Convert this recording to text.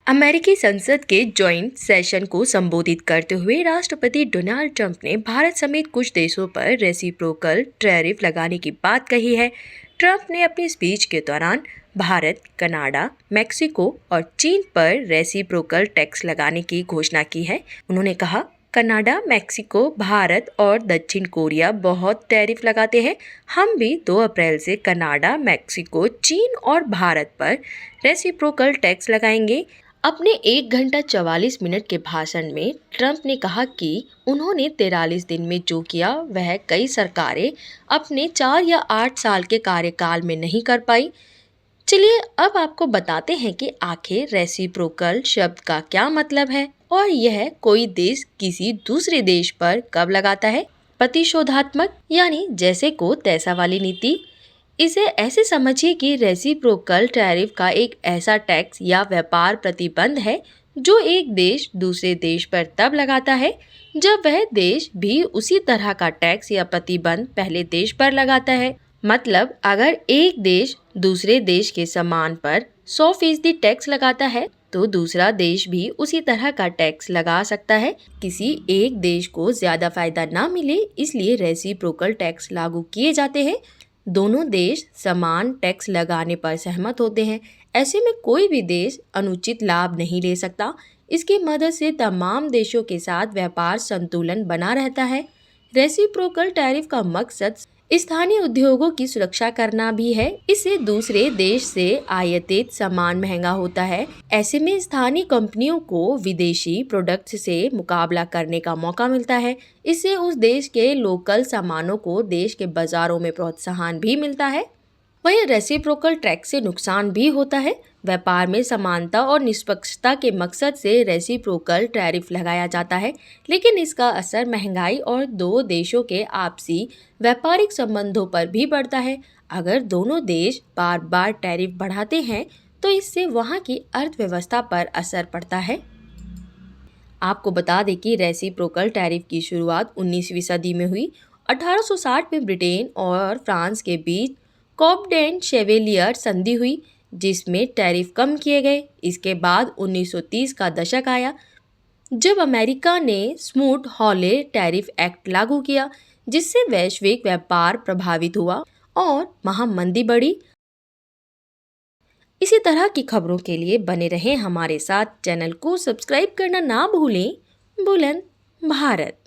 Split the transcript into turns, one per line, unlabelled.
अमेरिकी संसद के जॉइंट सेशन को संबोधित करते हुए राष्ट्रपति डोनाल्ड ट्रंप ने भारत समेत कुछ देशों पर रेसिप्रोकल टैरिफ लगाने की बात कही है। ट्रंप ने अपनी स्पीच के दौरान भारत, कनाडा, मेक्सिको और चीन पर रेसिप्रोकल टैक्स लगाने की घोषणा की है। उन्होंने कहा, कनाडा, मेक्सिको, भारत और दक्षिण कोरिया बहुत टैरिफ लगाते हैं। हम भी 2 अप्रैल से कनाडा, मेक्सिको, चीन और भारत पर रेसिप्रोकल टैक्स लगाएंगे। अपने 1 घंटा 44 मिनट के भाषण में ट्रंप ने कहा कि उन्होंने 43 दिन में जो किया वह कई सरकारें अपने 4 या 8 साल के कार्यकाल में नहीं कर पाई। चलिए अब आपको बताते हैं कि आखिर रेसिप्रोकल शब्द का क्या मतलब है और यह कोई देश किसी दूसरे देश पर कब लगाता है। प्रतिशोधात्मक यानी जैसे को तैसा वाली नीति। इसे ऐसे समझिए कि रेसिप्रोकल टैरिफ का एक ऐसा टैक्स या व्यापार प्रतिबंध है जो एक देश दूसरे देश पर तब लगाता है जब वह देश भी उसी तरह का टैक्स या प्रतिबंध पहले देश पर लगाता है। मतलब अगर एक देश दूसरे देश के सामान पर 100% टैक्स लगाता है तो दूसरा देश भी उसी तरह का टैक्स लगा सकता है। किसी एक देश को ज्यादा फायदा ना मिले इसलिए रेसिप्रोकल टैक्स लागू किए जाते हैं। दोनों देश समान टैक्स लगाने पर सहमत होते हैं। ऐसे में कोई भी देश अनुचित लाभ नहीं ले सकता। इसकी मदद से तमाम देशों के साथ व्यापार संतुलन बना रहता है। रेसिप्रोकल टैरिफ का मकसद स्थानीय उद्योगों की सुरक्षा करना भी है। इससे दूसरे देश से आयातित सामान महंगा होता है। ऐसे में स्थानीय कंपनियों को विदेशी प्रोडक्ट्स से मुकाबला करने का मौका मिलता है। इससे उस देश के लोकल सामानों को देश के बाजारों में प्रोत्साहन भी मिलता है। वहीं रेसिप्रोकल टैक्स से नुकसान भी होता है। व्यापार में समानता और निष्पक्षता के मकसद से रेसिप्रोकल टैरिफ लगाया जाता है, लेकिन इसका असर महंगाई और 2 देशों के आपसी व्यापारिक संबंधों पर भी पड़ता है। अगर दोनों देश बार बार टैरिफ बढ़ाते हैं तो इससे वहां की अर्थव्यवस्था पर असर पड़ता है। आपको बता दें कि रेसिप्रोकल टैरिफ की शुरुआत 19वीं सदी में हुई। 1860 में ब्रिटेन और फ्रांस के बीच कॉप्डेन शेवेलियर संधि हुई जिसमें टैरिफ कम किए गए। इसके बाद 1930 का दशक आया जब अमेरिका ने स्मूट-हॉले टैरिफ एक्ट लागू किया जिससे वैश्विक व्यापार प्रभावित हुआ और महामंदी बढ़ी। इसी तरह की खबरों के लिए बने रहें हमारे साथ। चैनल को सब्सक्राइब करना ना भूलें। बुलंद भारत।